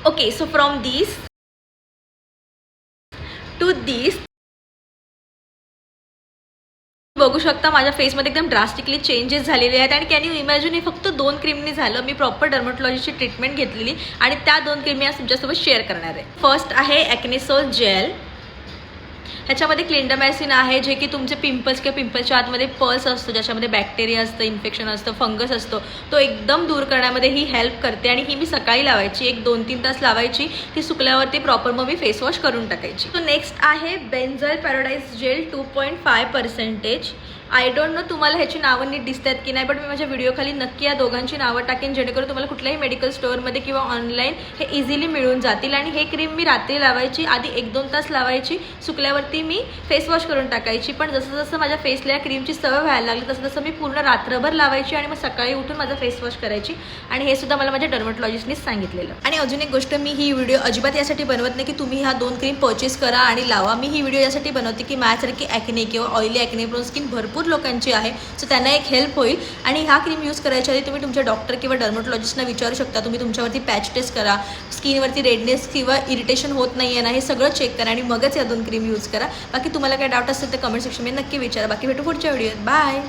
Okay, so from this to this बघू शकता माझ्या फेसमध्ये एकदम ड्रास्टिकली चेंजेस झालेले आहेत. आणि कॅन यू इमॅजिन, हे फक्त 2 क्रीमनी झालं. मी प्रॉपर डर्मॅटॉलॉजीची ट्रीटमेंट घेतलेली आणि त्या 2 क्रीम मी आज तुमच्यासोबत शेअर करणार आहे. फर्स्ट आहे ॲक्नेसोल जेल. ह्याच्यामध्ये क्लिंडामॅसिन आहे, जे की तुमचे पिंपल्स किंवा पिंपलच्या आतमध्ये पल्स असतो, ज्याच्यामध्ये बॅक्टेरिया असतं, इन्फेक्शन असतं, फंगस असतो, तो एकदम दूर करण्यामध्ये ही हेल्प करते. आणि ही मी सकाळी लावायची, एक 2-3 तास लावायची. ती सुकल्यावरती प्रॉपर मग मी फेसवॉश करून टाकायची. सो नेक्स्ट आहे benzoyl peroxide gel 2.5%. I don't know तुम्हाला ह्याची नावं नीट दिसतात की नाही, बट मी माझ्या व्हिडिओ खाली नक्की या दोघांची नावं टाकेन, जेणेकरून तुम्हाला कुठल्याही मेडिकल स्टोअरमध्ये किंवा ऑनलाईन हे इझिली मिळून जातील. आणि हे क्रीम मी रात्री लावायची, आधी 1-2 तास लावायची, सुकल्यावरती मी फेसवॉश करून टाकायची. पण जसं जसं माझ्या फेसला या क्रीमची सवय व्हायला लागली, तसं तसं मी पूर्ण रात्रभर लावायची आणि मग सकाळी उठून माझा फेसवॉश करायची. आणि हे सुद्धा मला माझ्या डर्मॅटॉलॉजिस्टनीच सांगितलेलं. आणि अजून एक गोष्ट, मी ही व्हिडिओ अजिबात यासाठी बनवत नाही की तुम्ही ह्या 2 क्रीम परचेस करा आणि लावा. मी ही व्हिडिओ यासाठी बनवते की माझ्यासारखी ॲक्ने किंवा ऑइली ॲक्ने प्रोन स्किन भरपूर लोकांची आहे, सो त्यांना एक हेल्प होईल. आणि ह्या क्रीम यूज करायच्या आधी तुम्ही तुमच्या डॉक्टर किंवा डर्मॅटॉलॉजिस्टना विचारू शकता. तुम्ही तुमच्यावरती पॅच टेस्ट करा, स्किनवरती रेडनेस किंवा इरिटेशन होत नाही आहे ना, हे सगळं चेक करा आणि मगच या 2 क्रीम यूज करा. बाकी तुम्हाला काय डाऊट असेल तर कमेंट सेक्शनमध्ये नक्की विचारा. बाकी भेटू पुढच्या व्हिडिओत. बाय.